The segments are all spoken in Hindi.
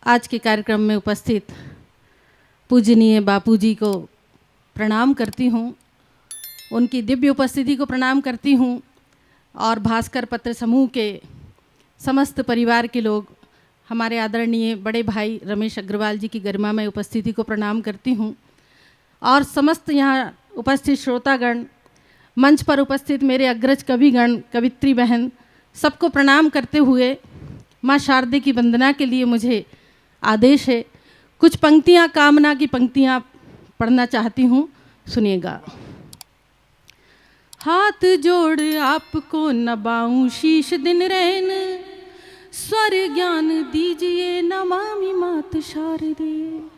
आज के कार्यक्रम में उपस्थित पूजनीय बापूजी को प्रणाम करती हूँ, उनकी दिव्य उपस्थिति को प्रणाम करती हूँ और भास्कर पत्र समूह के समस्त परिवार के लोग, हमारे आदरणीय बड़े भाई रमेश अग्रवाल जी की गरिमामय उपस्थिति को प्रणाम करती हूँ और समस्त यहाँ उपस्थित श्रोतागण, मंच पर उपस्थित मेरे अग्रज कविगण, कवित्री बहन, सबको प्रणाम करते हुए माँ शारदे की वंदना के लिए मुझे आदेश है। कुछ पंक्तियाँ, कामना की पंक्तियाँ पढ़ना चाहती हूँ, सुनिएगा। हाथ जोड़ आपको नबाऊं शीश दिन रैन, स्वर ज्ञान दीजिए नमामि मात शारदे।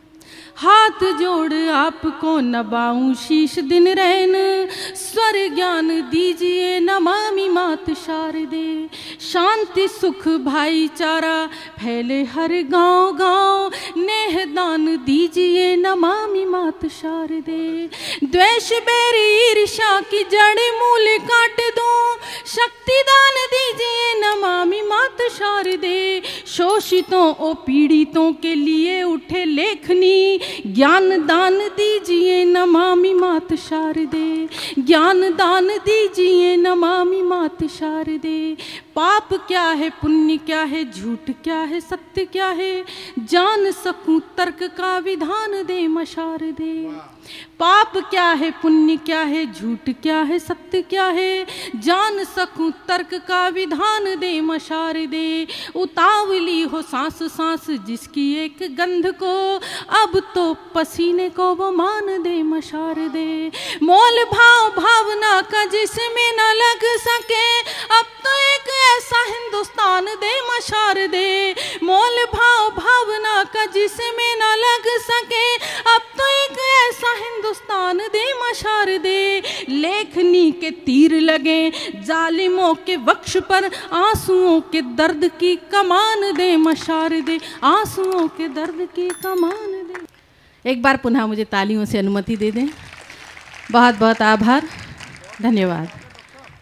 हाथ जोड़ आपको नबाऊं शीश दिन रैन, स्वर ज्ञान दीजिए नमामि मात शारदे। शांति सुख भाईचारा फैले हर गांव गांव, नेह दान दीजिए नमामि मात शारदे। द्वेष बैर ईर्ष्या की जड़ मूल काट दो, शक्ति दान दीजिए नमामि मात शारदे। शोषितों और पीड़ितों के लिए उठे लेखनी, ज्ञान दान दीजिए नमामि मात शारदे। ज्ञान दान दीजिए नमामि मात शारदे। पाप क्या है, पुण्य क्या है, झूठ क्या है, सत्य क्या है, जान सकूं तर्क का विधान दे मां शारदे। पाप क्या है, पुण्य क्या है, झूठ क्या है, सत्य क्या है, जान सकूं तर्क का विधान दे मां शारदे। उतावली हो सांस सांस जिसकी एक गंध को, अब तो पसीने को वो मान दे मां शारदे। मोल भाव भावना का जिसमें न लग सके, अब तो एक ऐसा हिंदुस्तान दे मां शारदे। मोल भाव भावना का जिसमें न लग सके, अब तो एक ऐसा हिंदुस्तान दे मां शारदे। लेखनी के तीर लगे जालिमों के वक्ष पर, आंसुओं के दर्द की कमान दे मां शारदे। आंसुओं के दर्द की कमान दे। एक बार पुनः मुझे तालियों से अनुमति दे दें। बहुत बहुत आभार, धन्यवाद।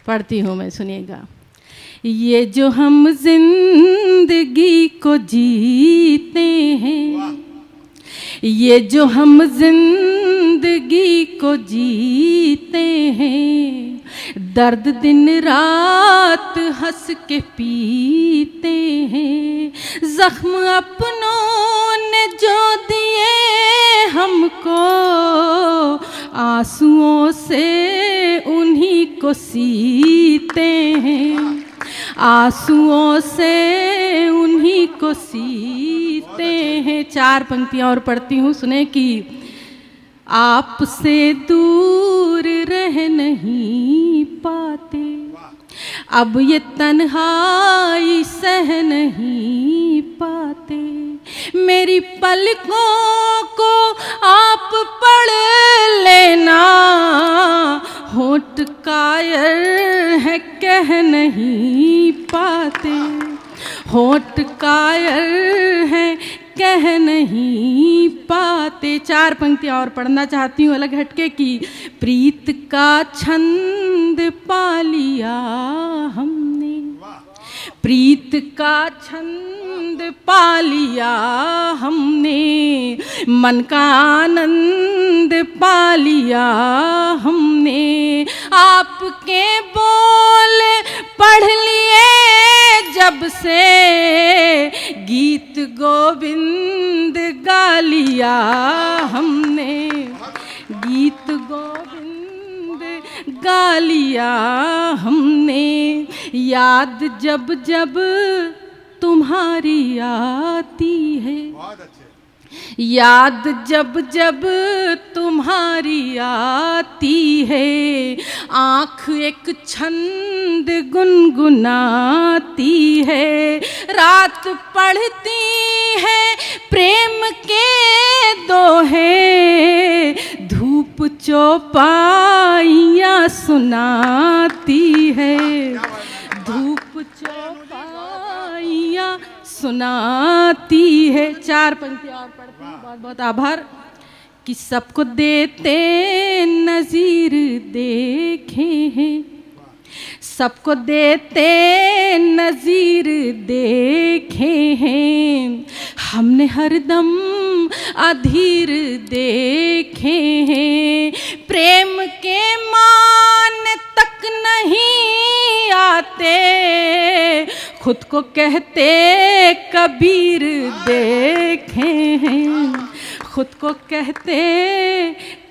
पढ़ती हूँ मैं, सुनिएगा। ये जो हम जिंदगी को जीते हैं, ये जो हम जिंदगी को जीते हैं, दर्द दिन रात हंस के पीते हैं। जख्म अपनों ने जो दिए हमको, आंसुओं से उन्हीं को सीते हैं। आंसुओं से उन्हीं को सीते हैं। चार पंक्तियाँ और पढ़ती हूँ, सुने कि आपसे दूर रह नहीं पाते, अब ये तन्हाई सह नहीं पाते। मेरी पलकों को आप पढ़ लेना, होठ कायर है कह नहीं पाते। होठ कायर है कह नहीं पाते। चार पंक्तियाँ और पढ़ना चाहती हूँ अलग हटके की। प्रीत का छंद पा लिया हमने, प्रीत का छंद पा लिया हमने, मन का आनंद पा लिया हमने। आपके बोल पढ़ लिए जब से, गीत गोविंद गा लिया हमने। गीत गोविंद गा लिया हमने। याद जब जब तुम्हारी आती है, याद जब जब तुम्हारी आती है, आँख एक छंद गुनगुनाती है। रात पढ़ती है प्रेम के दोहे, धूप चौपाइयाँ सुनाती है। धूप चौपाइयाँ सुनाती है। चार पंक्तियाँ और पढ़ती हूँ, बहुत बहुत आभार। कि सबको देते नज़ीर देखे हैं, सबको देते नज़ीर देखे हैं, हमने हरदम अधीर देखे हैं। प्रेम के मान तक नहीं आते, खुद को कहते कबीर देखे हैं, खुद को कहते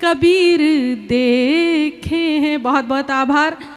कबीर देखे हैं। बहुत बहुत आभार।